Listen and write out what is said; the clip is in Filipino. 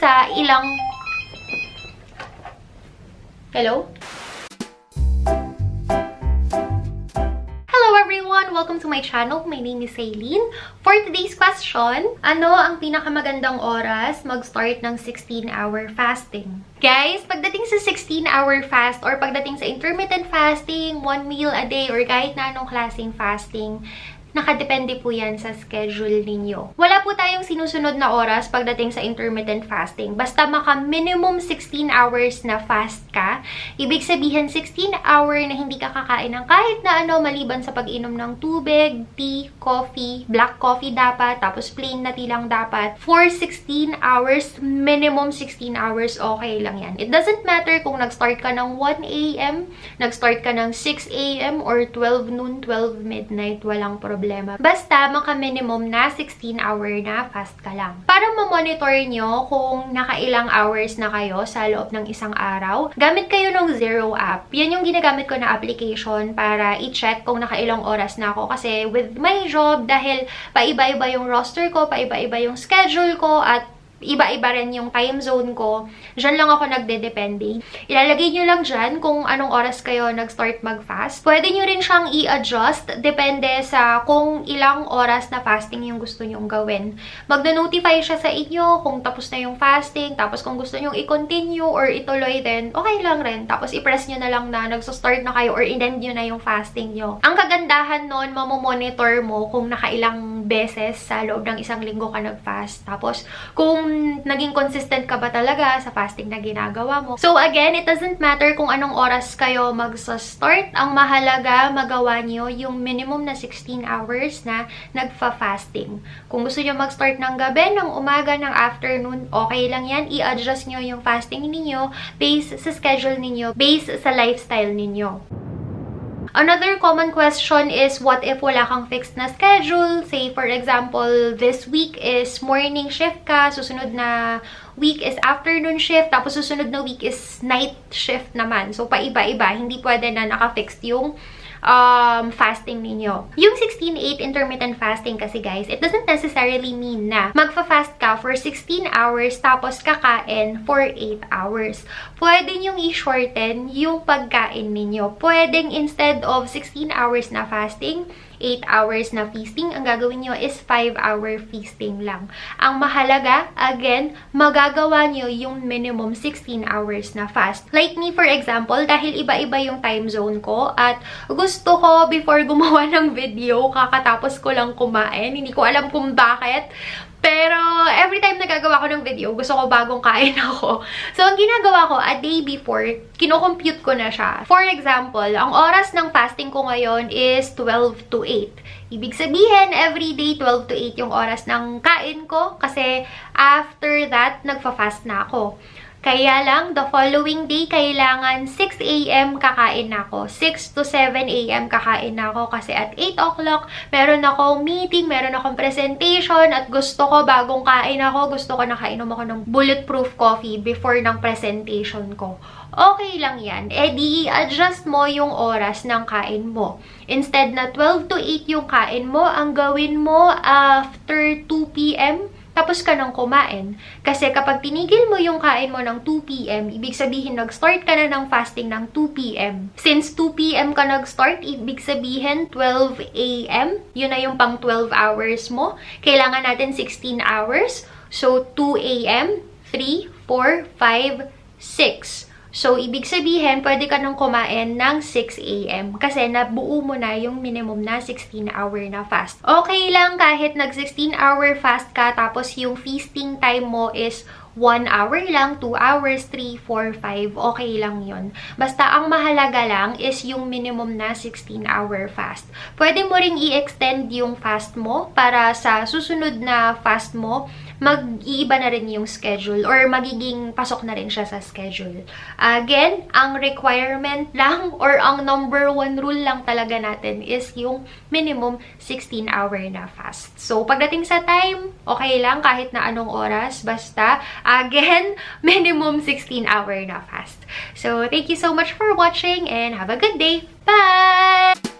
sa ilang... Hello? Hello everyone! Welcome to my channel. My name is Aileen. For today's question, ano ang pinakamagandang oras mag-start ng 16-hour fasting? Guys, pagdating sa 16-hour fast or pagdating sa intermittent fasting, 1 meal a day or kahit na anong klaseng fasting, nakadepende po yan sa schedule ninyo. Wala po tayong sinusunod na oras pagdating sa intermittent fasting. Basta maka-minimum 16 hours na fast ka, ibig sabihin 16 hour na hindi ka kakain ng kahit na ano maliban sa pag-inom ng tubig, tea, coffee, black coffee dapat, tapos plain na tea lang dapat. For 16 hours, minimum 16 hours, okay lang yan. It doesn't matter kung nag-start ka ng 1 a.m., nag-start ka ng 6 a.m. or 12 noon, 12 midnight, walang problema. Basta, maka-minimum na 16-hour na fast ka lang. Para ma-monitor nyo kung nakailang hours na kayo sa loob ng isang araw, gamit kayo ng Zero app. Yan yung ginagamit ko na application para i-check kung nakailang oras na ako. Kasi with my job, dahil paiba-iba yung roster ko, paiba-iba yung schedule ko, at iba-iba rin yung time zone ko, dyan lang ako nagde-depende. Ilalagay nyo lang dyan kung anong oras kayo nag-start mag-fast. Pwede nyo rin siyang i-adjust, depende sa kung ilang oras na fasting yung gusto nyong gawin. Magna-notify siya sa inyo kung tapos na yung fasting, tapos kung gusto nyong i-continue or ituloy din, okay lang rin. Tapos i-press nyo na lang na nagsa-start na kayo or i-end nyo na yung fasting nyo. Ang kagandahan nun, mamomonitor mo kung nakailang beses sa loob ng isang linggo ka nag-fast. Tapos, kung naging consistent ka ba talaga sa fasting na ginagawa mo. So again, it doesn't matter kung anong oras kayo magsa-start. Ang mahalaga, magawa nyo yung minimum na 16 hours na nagfa-fasting. Kung gusto nyo mag-start ng gabi, ng umaga, ng afternoon, okay lang yan. I-adjust nyo yung fasting ninyo based sa schedule ninyo, based sa lifestyle ninyo. Another common question is, what if wala kang fixed na schedule? Say, for example, this week is morning shift ka, susunod na week is afternoon shift, tapos susunod na week is night shift naman. So, paiba-iba. Hindi pwede na naka-fixed yung fasting ninyo. Yung 16-8 intermittent fasting kasi guys, it doesn't necessarily mean na magfa-fast ka for 16 hours tapos kakain for 8 hours. Pwede nyong i-shorten yung pagkain ninyo. Pwedeng instead of 16 hours na fasting, 8 hours na feasting, ang gagawin nyo is 5-hour feasting lang. Ang mahalaga, again, magagawa nyo yung minimum 16 hours na fast. Like me, for example, dahil iba-iba yung time zone ko at gusto ko before gumawa ng video, kakatapos ko lang kumain. Hindi ko alam kung bakit. Pero, every time nagagawa ko ng video, gusto ko bagong kain ako. So, ang ginagawa ko, a day before, kino-compute ko na siya. For example, ang oras ng fasting ko ngayon is 12 to 8. Ibig sabihin, every day, 12 to 8 yung oras ng kain ko. Kasi, after that, nagfa-fast na ako. Kaya lang, the following day, kailangan 6 a.m. kakain na ako. 6 to 7 a.m. kakain na ako kasi at 8 o'clock, meron akong meeting, meron akong presentation, at gusto ko, bagong kain ako, gusto ko nakainom ako ng bulletproof coffee before ng presentation ko. Okay lang yan. Eh, di i-adjust mo yung oras ng kain mo. Instead na 12 to 8 yung kain mo, ang gawin mo after 2 p.m., tapos ka nang kumain. Kasi kapag tinigil mo yung kain mo ng 2 p.m., ibig sabihin nag-start ka na ng fasting ng 2 p.m. Since 2 p.m. ka nag-start, ibig sabihin 12 a.m. Yun na yung pang 12 hours mo. Kailangan natin 16 hours. So, 2 a.m., 3, 4, 5, 6. So, ibig sabihin, pwede ka nang kumain ng 6 a.m. kasi nabuo mo na yung minimum na 16-hour na fast. Okay lang kahit nag-16-hour fast ka tapos yung feasting time mo is 1 hour lang, 2 hours, 3, 4, 5, okay lang yun. Basta ang mahalaga lang is yung minimum na 16-hour fast. Pwede mo ring i-extend yung fast mo para sa susunod na fast mo, mag-iiba na rin yung schedule or magiging pasok na rin siya sa schedule. Again, ang requirement lang or ang number 1 rule lang talaga natin is yung minimum 16-hour na fast. So, pagdating sa time, okay lang kahit na anong oras, basta again, minimum 16-hour na fast. So, thank you so much for watching and have a good day. Bye!